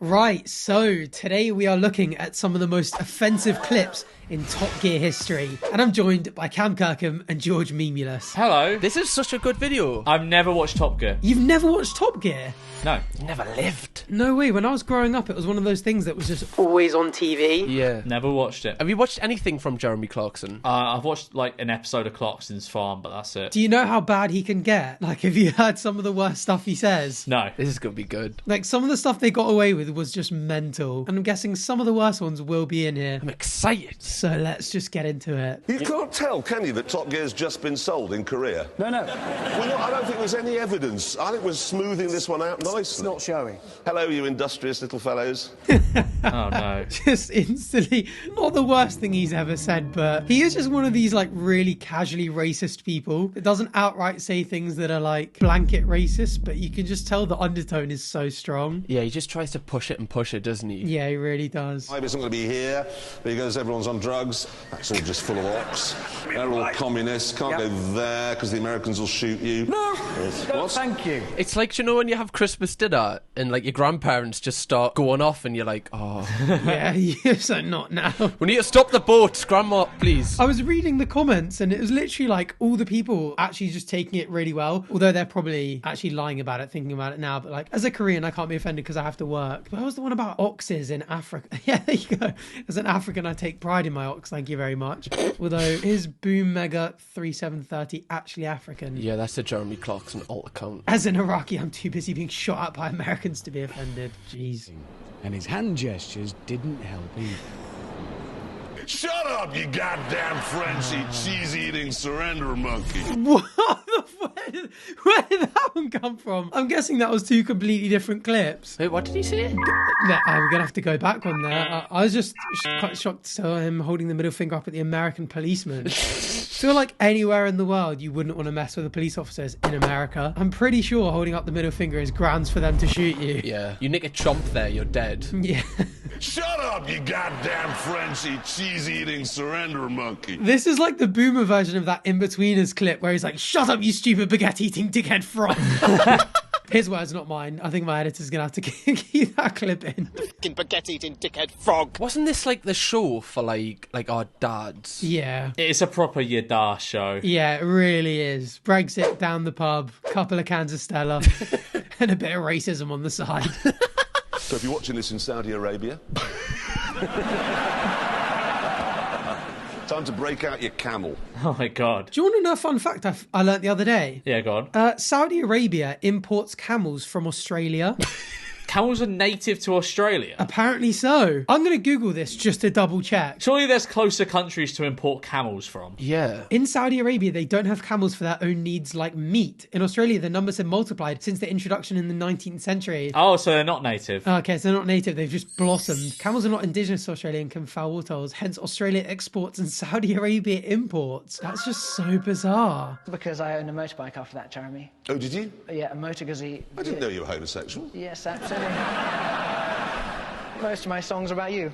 Right, so today we are looking at some of the most offensive clips in Top Gear history. And I'm joined by Cam Kirkham and George memeulous. Hello. This is such a good video. I've never watched Top Gear. You've never watched Top Gear? No. Never lived. No way, when I was growing up it was one of those things that was just always on TV. Yeah. Never watched it. Have you watched anything from Jeremy Clarkson? I've watched like an episode of Clarkson's Farm, but that's it. Do you know how bad he can get? Like, have you heard some of the worst stuff he says? No. This is going to be good. Like, some of the stuff they got away with was just mental. And I'm guessing some of the worst ones will be in here. I'm excited. So let's just get into it. You can't tell, can you, that Top Gear's just been sold in Korea? No. Well, I don't think there's any evidence. I think we're smoothing this one out nicely. It's not showing. Hello, you industrious little fellows. Oh, no. Just instantly, not the worst thing he's ever said, but he is just one of these like really casually racist people that doesn't outright say things that are like blanket racist, but you can just tell the undertone is so strong. Yeah, he just tries to push it, doesn't he? Yeah, he really does. I isn't going to be here because everyone's on drugs. That's all just full of ox. They're all communists. Can't go there because the Americans will shoot you. No, What? thank you. It's like, you know, when you have Christmas dinner and like your grandparents just start going off and you're like, oh, Yeah, yes, like, not now. we need to stop the boat, grandma, please. I was reading the comments and it was literally like all the people actually just taking it really well, although they're probably actually lying about it, thinking about it now. But like, as a Korean, I can't be offended because I have to work. But I was the one about oxes in Africa. Yeah, there you go. As an African, I take pride in my ox. Thank you very much. Although, is Boom Mega 3730 actually African? Yeah, that's a Jeremy Clarkson alt account. As an Iraqi, I'm too busy being shot at by Americans to be offended. Jeez. And his hand gestures didn't help either. Shut up, you goddamn Frenchy, cheese-eating surrender monkey. What the where did that one come from? I'm guessing that was two completely different clips. Wait, what did he say? I'm gonna have to go back on there. I was just quite shocked to saw him holding the middle finger up at the American policeman. I feel like anywhere in the world you wouldn't want to mess with the police officers in America. I'm pretty sure holding up the middle finger is grounds for them to shoot you. Yeah, you nick a chomp there, you're dead. Yeah. Shut up, you goddamn Frenchy, cheese-eating surrender monkey. This is like the boomer version of that In-Betweeners clip where he's like, shut up, you stupid baguette-eating dickhead frog. His words, not mine. I think my editor's going to have to keep that clip in. Fucking baguette-eating dickhead frog. Wasn't this like the show for like our dads? Yeah. It's a proper Yada show. Yeah, it really is. Brexit down the pub, couple of cans of Stella, and a bit of racism on the side. So if you're watching this in Saudi Arabia... time to break out your camel. Oh, my God. Do you want to know a fun fact I learnt the other day? Yeah, go on. Saudi Arabia imports camels from Australia. Camels are native to Australia. Apparently so. I'm going to Google this just to double check. Surely there's closer countries to import camels from. Yeah. In Saudi Arabia, they don't have camels for their own needs like meat. In Australia, the numbers have multiplied since the introduction in the 19th century. Oh, so they're not native. Okay, so they're not native, they've just blossomed. Camels are not indigenous to Australia and can foul water holes, hence Australia exports and Saudi Arabia imports. That's just so bizarre. Because I owned a motorbike after that, Jeremy. Oh, did you? Yeah, a motor gazette. I didn't know you were homosexual. Yes, absolutely. Most of my songs are about you.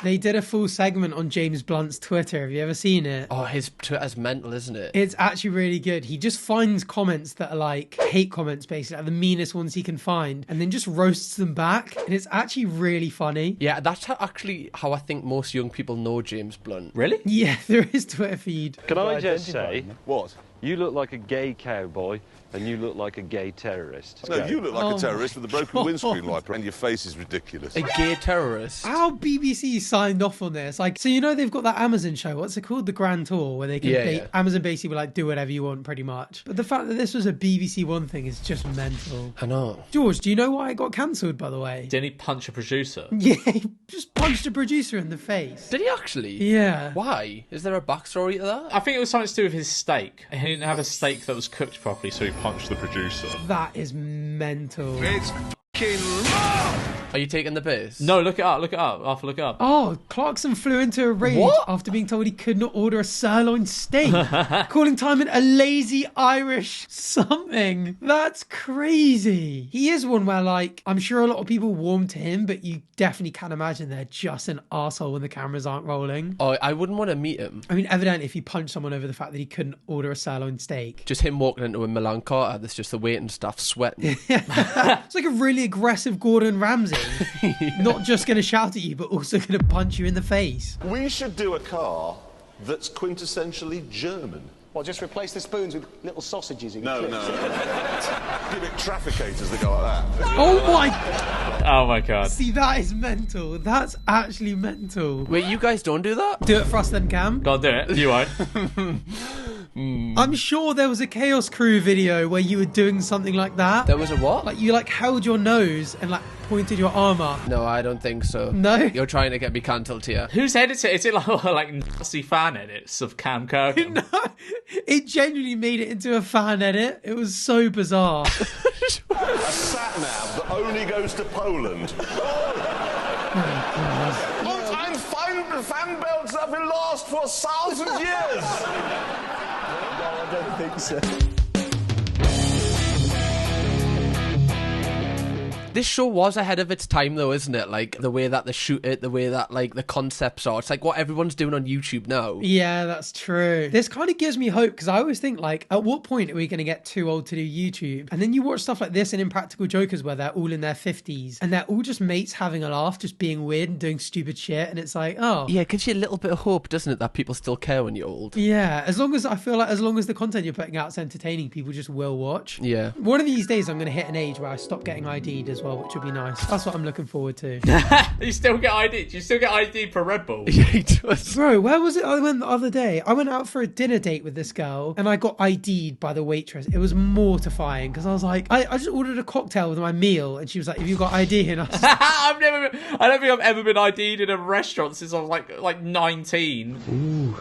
They did a full segment on James Blunt's Twitter. Have you ever seen it? Oh, his Twitter's mental, isn't it? It's actually really good. He just finds comments that are like hate comments, basically, like the meanest ones he can find, and then just roasts them back. And it's actually really funny. Yeah, that's actually how I think most young people know James Blunt. Really? Yeah, there is Twitter feed. Can I just say, What? you look like a gay cowboy and you look like a gay terrorist. No, you look like Oh a terrorist with a broken God. windscreen wiper and your face is ridiculous. A gay terrorist. How BBC signed off on this? Like, so you know they've got that Amazon show. What's it called? The Grand Tour, where they can Yeah. Amazon basically will like do whatever you want, pretty much. But the fact that this was a BBC One thing is just mental. I know. George, do you know why it got cancelled? By the way, Didn't he punch a producer? yeah, he just punched a producer in the face. Did he actually? Yeah. Why? Is there a backstory to that? I think it was something to do with his steak. He didn't have a steak that was cooked properly, so he punched the producer. That is mental. It's f***ing wrong! Are you taking the piss? No, look it up. Look it up. Arthur, look it up. Oh, Clarkson flew into a rage after being told he could not order a sirloin steak, calling Timon a lazy Irish something. That's crazy. He is one where, like, I'm sure a lot of people warm to him, but you definitely can imagine they're just an arsehole when the cameras aren't rolling. Oh, I wouldn't want to meet him. I mean, evidently, if he punched someone over the fact that he couldn't order a sirloin steak. Just him walking into a Milan Carter, there's just the waiting staff sweating. It's like a really aggressive Gordon Ramsay. Not just going to shout at you, but also going to punch you in the face. We should do a car that's quintessentially German. Well, just replace the spoons with little sausages in No. clips. Give it trafficators that go like that. Oh my... Oh my god. See, that is mental. That's actually mental. Wait, you guys don't do that? Do it for us then, Cam. Go on, do it. You won't. I'm sure there was a Chaos Crew video where you were doing something like that. There was a what? Like, you, like, held your nose and, like, pointed your arm up. No, I don't think so. No? You're trying to get me cancelled here. Who's edited it? Is it like Nazi fan edits of Cam Kirkham? No, it genuinely made it into a fan edit. It was so bizarre. A sat-nav that only goes to Poland. I'm fan belts that will last for 1,000 years. No, I don't think so. This show was ahead of its time, though, isn't it? Like, the way that they shoot it, the way that, like, the concepts are. It's like what everyone's doing on YouTube now. Yeah, that's true. This kind of gives me hope, because I always think, like, at what point are we going to get too old to do YouTube? And then you watch stuff like this in Impractical Jokers where they're all in their 50s and they're all just mates having a laugh, just being weird and doing stupid shit. And it's like, oh. Yeah, it gives you a little bit of hope, doesn't it, that people still care when you're old? Yeah, as long as I feel like as long as the content you're putting out is entertaining, people just will watch. Yeah. One of these days I'm going to hit an age where I stop getting ID'd as well, which would be nice. That's what I'm looking forward to. You still get ID? Do you still get ID for Red Bull? Yeah, he does. Bro, where was it I went the other day? I went out for a dinner date with this girl and I got ID'd by the waitress. It was mortifying because I was like, I just ordered a cocktail with my meal and she was like, have you got ID? And I was like, I don't think I've ever been ID'd in a restaurant since I was like 19. Ooh,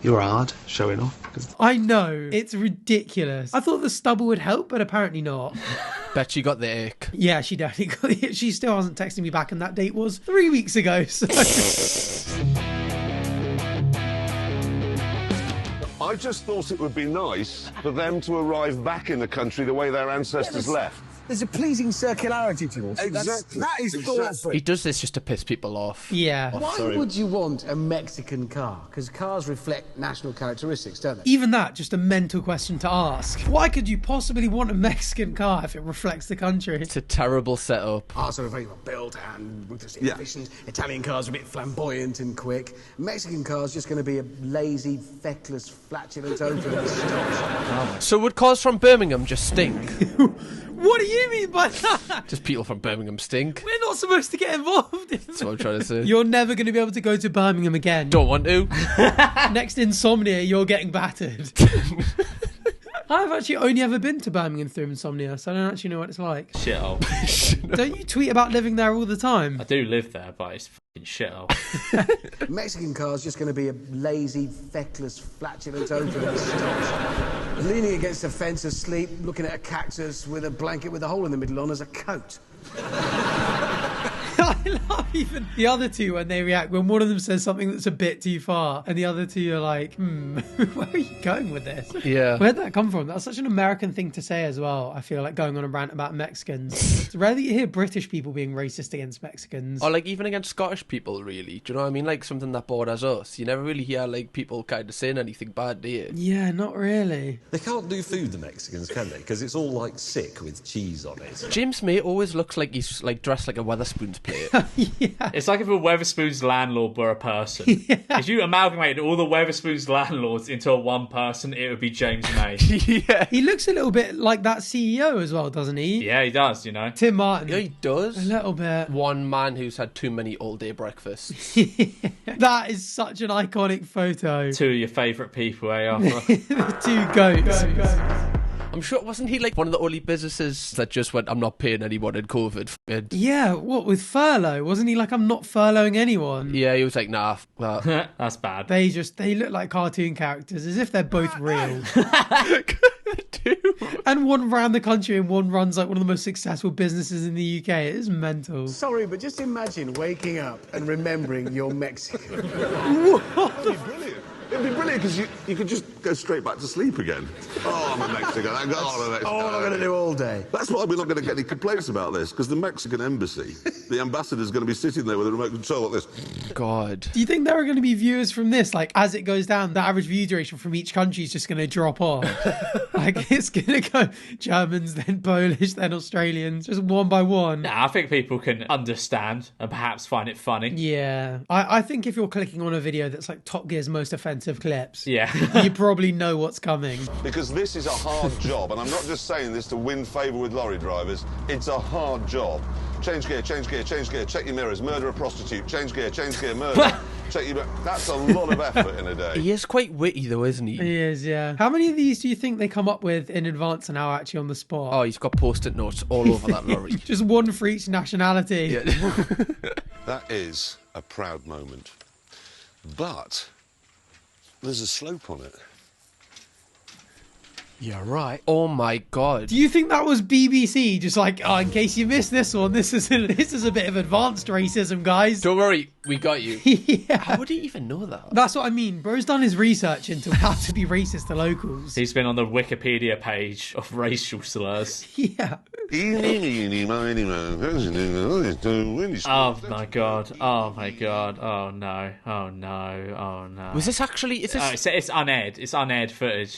you're hard showing off. I know, it's ridiculous. I thought the stubble would help, but apparently not. Bet she got the ick. Yeah, she definitely got it. She still hasn't texted me back, and that date was 3 weeks ago. So. I just thought it would be nice for them to arrive back in the country the way their ancestors left. There's a pleasing circularity to it. Exactly. That is thoughtful. He does this just to piss people off. Yeah. Why would you want a Mexican car? Because cars reflect national characteristics, don't they? Even that, just a mental question to ask. Why could you possibly want a Mexican car if it reflects the country? It's a terrible setup. Cars are very well built and ruthlessly efficient. Italian cars are a bit flamboyant and quick. Mexican cars just going to be a lazy, feckless, flatulent open that stops. So would cars from Birmingham just stink? What do you mean by that? Just people from Birmingham stink. We're not supposed to get involved in That's what I'm trying to say. You're never going to be able to go to Birmingham again. Don't want to. Next insomnia, you're getting battered. I've actually only ever been to Birmingham through insomnia, so I don't actually know what it's like. Shithole. Don't you tweet about living there all the time? I do live there, but it's fucking shithole. Mexican car's just going to be a lazy, feckless, flatulent open that stops. Leaning against a fence asleep, looking at a cactus with a blanket with a hole in the middle on as a coat. I love even the other two when they react, when one of them says something that's a bit too far and the other two are like, where are you going with this? Yeah. Where'd that come from? That's such an American thing to say as well. I feel like going on a rant about Mexicans. It's rare that you hear British people being racist against Mexicans. Or like even against Scottish people, really. Do you know what I mean? Like something that borders us. You never really hear like people kind of saying anything bad, do you? Yeah, not really. They can't do food, the Mexicans, can they? Because it's all like sick with cheese on it. James May always looks like he's like dressed like a Weatherspoons plate. Yeah. It's like if a Weatherspoons landlord were a person. If you amalgamated all the Weatherspoons landlords into a one person, it would be James May. Yeah. He looks a little bit like that CEO as well, doesn't he? Yeah, he does, you know. Tim Martin. Yeah, he does. A little bit. One man who's had too many all-day breakfasts. That is such an iconic photo. Two of your favourite people, eh, Arthur? The two goats. I'm sure, wasn't he like one of the only businesses that just went, I'm not paying anyone in COVID? Yeah, what, with furlough? Wasn't he like, I'm not furloughing anyone? Yeah, he was like, nah, f that. That's bad. They look like cartoon characters, as if they're both real. They do. And one around the country, and one runs like one of the most successful businesses in the UK. It is mental. Sorry, but just imagine waking up and remembering you're Mexican. It'd be brilliant. It'd be brilliant because you could just go straight back to sleep again. Oh, I'm a Mexican. Thank God I'm a Mexican. All I'm going to do all day. That's why we're not going to get any complaints about this, because the Mexican embassy, the ambassador's going to be sitting there with a remote control like this. God. Do you think there are going to be viewers from this? Like, as it goes down, the average view duration from each country is just going to drop off. Like, it's going to go Germans, then Polish, then Australians, just one by one. Nah, I think people can understand and perhaps find it funny. Yeah. I think if you're clicking on a video that's like Top Gear's most offensive clips, yeah, you probably know what's coming. Because this is a hard job, and I'm not just saying this to win favour with lorry drivers. It's a hard job. Change gear, change gear, change gear, check your mirrors, murder a prostitute, change gear, murder. Check your... That's a lot of effort in a day. He is quite witty though, isn't he? He is, yeah. How many of these do you think they come up with in advance and now actually on the spot? Oh, he's got post-it notes all over that lorry. Just one for each nationality. Yeah. That is a proud moment. But there's a slope on it. You're right. Oh my God. Do you think that was BBC? Just like, oh, in case you missed this one, this is a bit of advanced racism, guys. Don't worry, we got you. Yeah. How would he even know that? That's what I mean. Bro's done his research into how to be racist to locals. He's been on the Wikipedia page of racial slurs. Yeah. Oh my God. Oh my God. Oh no. Oh no. Oh no. Was this actually... Is this... It's unaired. It's unaired footage.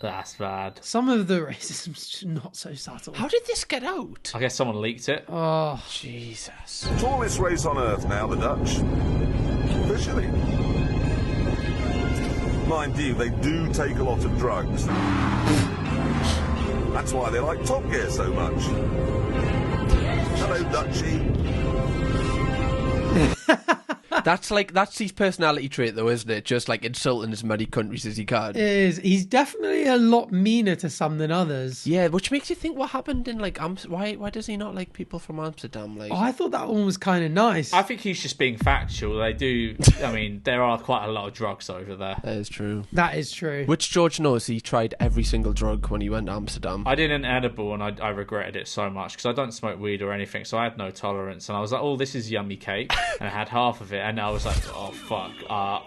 That's bad. Some of the racism's just not so subtle. How did this get out? I guess someone leaked it. Oh, Jesus. Tallest race on earth now, the Dutch. Officially. Mind you, they do take a lot of drugs. That's why they like Top Gear so much. Hello, Dutchie. That's his personality trait though, isn't it? Just like insulting as many countries as he can. He's definitely a lot meaner to some than others. Yeah, which makes you think what happened in like why does he not like people from Amsterdam? Like, oh, I thought that one was kind of nice. I think he's just being factual. They do. I mean, there are quite a lot of drugs over there. That is true. That is true. Which George knows he tried every single drug when he went to Amsterdam. I did an edible and I regretted it so much because I don't smoke weed or anything, so I had no tolerance. And I was like, oh, this is yummy cake. And I had half of it, and I was like, oh fuck.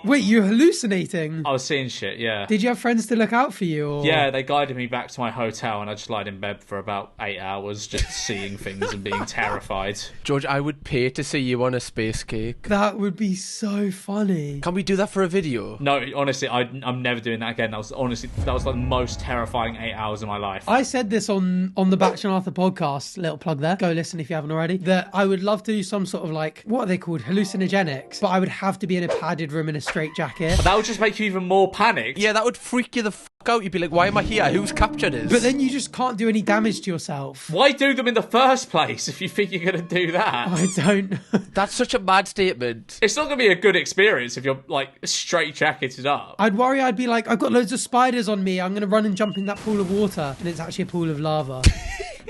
Wait, you're hallucinating? I was seeing shit, yeah. Did you have friends to look out for you? Or... Yeah, they guided me back to my hotel, and I just lied in bed for about 8 hours, just seeing things and being terrified. George, I would pay to see you on a space cake. That would be so funny. Can we do that for a video? No, honestly, I'm never doing that again. That was like the most terrifying 8 hours of my life. I said this on the Bach and Arthur podcast, little plug there, go listen if you haven't already, that I would love to do some sort of like, what are they called, hallucinogenics, but I would have to be in a padded room in a straitjacket. That would just make you even more panicked. Yeah, that would freak you the fuck out. You'd be like, why am I here? Who's captured us? But then you just can't do any damage to yourself. Why do them in the first place if you think you're going to do that? I don't know. That's such a bad statement. It's not going to be a good experience if you're like straitjacketed up. I'd worry, I'd be like, I've got loads of spiders on me, I'm going to run and jump in that pool of water, and it's actually a pool of lava.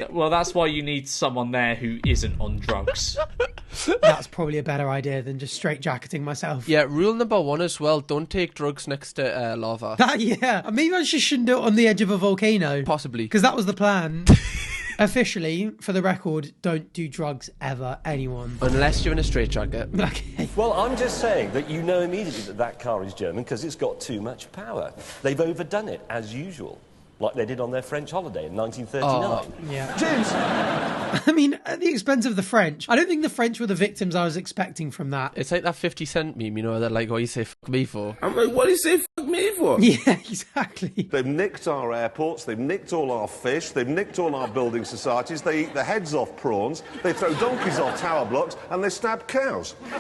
Well, that's why you need someone there who isn't on drugs. That's probably a better idea than just straitjacketing myself. Yeah, rule number 1 as well, don't take drugs next to lava. Yeah, maybe I just shouldn't do it on the edge of a volcano. Possibly. Because that was the plan. Officially, for the record, don't do drugs ever, anyone. Unless you're in a straitjacket. Okay. Well, I'm just saying that you know immediately that that car is German because it's got too much power. They've overdone it, as usual. Like they did on their French holiday in 1939. Oh, yeah. James! I mean, at the expense of the French. I don't think the French were the victims I was expecting from that. It's like that 50 Cent meme, you know, they're like, what do you say fuck me for? I'm like, what do you say fuck me for? Yeah, exactly. They've nicked our airports, they've nicked all our fish, they've nicked all our building societies, they eat the heads off prawns, they throw donkeys off tower blocks, and they stab cows. So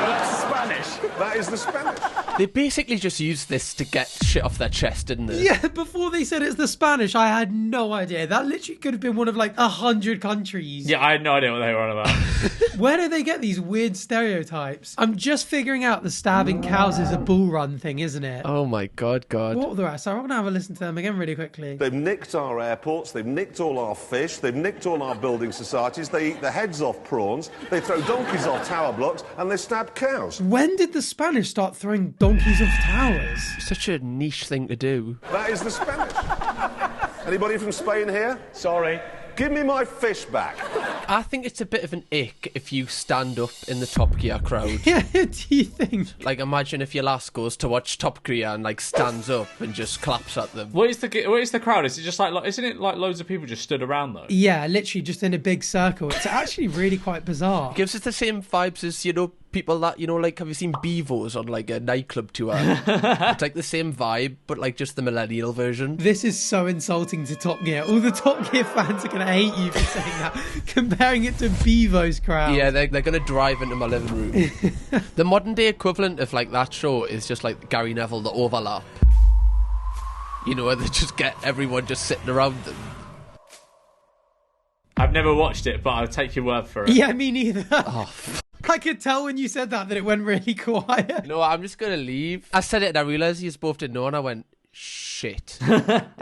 that's Spanish. That is the Spanish. They basically just used this to get shit off their chest, didn't they? Yeah, before they said it's the Spanish, I had no idea. That literally could have been one of like 100 countries. Yeah, I had no idea what they were on about. Where do they get these weird stereotypes? I'm just figuring out the stabbing cows is a bull run thing, isn't it? Oh my God. What were the rest? I'm going to have a listen to them again really quickly. They've nicked our airports, they've nicked all our fish, they've nicked all our building societies, they eat the heads off prawns, they throw donkeys off tower blocks, and they stab cows. When did the Spanish start throwing donkeys off towers? Such a niche thing to do. That is the Spanish. Anybody from Spain here? Sorry. Give me my fish back. I think it's a bit of an ick if you stand up in the Top Gear crowd. Yeah, do you think? Like, imagine if your lass goes to watch Top Gear and, like, stands up and just claps at them. What is the crowd? Is it just like, isn't it like loads of people just stood around though? Yeah, literally just in a big circle. It's actually really quite bizarre. Gives us the same vibes as, you know, people that, you know, like, have you seen Beavos on, like, a nightclub tour? It's like the same vibe, but, like, just the millennial version. This is so insulting to Top Gear. All the Top Gear fans are going to hate you for saying that. Comparing it to Bevo's crowd. Yeah, they're going to drive into my living room. The modern day equivalent of, like, that show is just, like, Gary Neville, The Overlap. You know, where they just get everyone just sitting around them. I've never watched it, but I'll take your word for it. Yeah, me neither. Oh, I could tell when you said that it went really quiet. No, I'm just going to leave. I said it and I realised you both didn't know and I went, shit.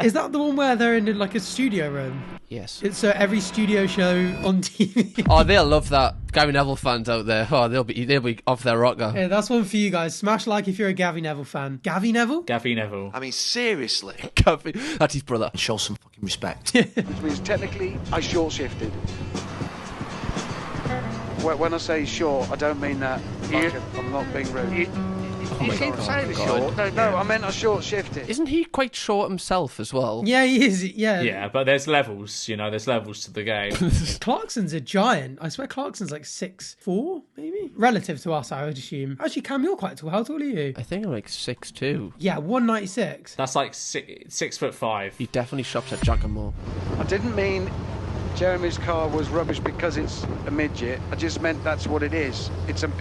Is that the one where they're in like a studio room? Yes. It's every studio show on TV. Oh, they'll love that. Gary Neville fans out there. Oh, they'll be off their rocker. Yeah, that's one for you guys. Smash like if you're a Gavin Neville fan. Gavin Neville? Gavin Neville. I mean, seriously. Gavin, that's his brother. Show some fucking respect. Which means technically I short-shifted. When I say short, I don't mean that. I'm not being rude. Oh my keep God. saying short. No, I meant I short-shifted. Isn't he quite short himself as well? Yeah, he is. Yeah. Yeah, but there's levels, you know, there's levels to the game. Clarkson's a giant. I swear Clarkson's like 6'4", maybe? Relative to us, I would assume. Actually, Cam, you're quite tall. How tall are you? I think I'm like 6'2". Yeah, 196. That's like 6'5". He definitely shops at Jack and More. I didn't mean Jeremy's car was rubbish because it's a midget. I just meant that's what it is. It's an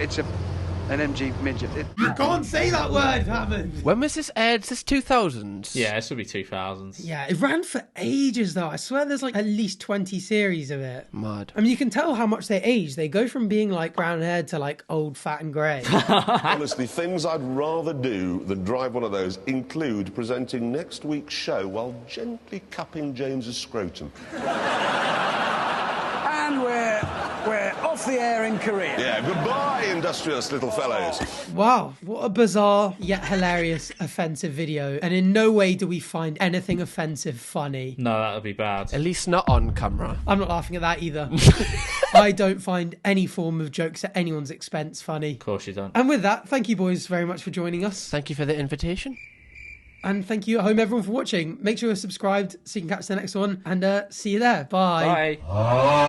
MG midget. You can't say that word, Hammond. When was this aired? Is this 2000s? Yeah, this would be 2000s. Yeah, it ran for ages though. I swear there's like at least 20 series of it. Mad. I mean, you can tell how much they age. They go from being like brown haired to like old, fat and grey. Honestly, things I'd rather do than drive one of those include presenting next week's show while gently cupping James's scrotum. And we're off the air in Korea. Yeah, goodbye, industrious little fellows. Wow, what a bizarre yet hilarious offensive video. And in no way do we find anything offensive funny. No, that would be bad. At least not on camera. I'm not laughing at that either. I don't find any form of jokes at anyone's expense funny. Of course you don't. And with that, thank you boys very much for joining us. Thank you for the invitation. And thank you at home everyone for watching. Make sure you're subscribed so you can catch the next one. And see you there. Bye. Bye.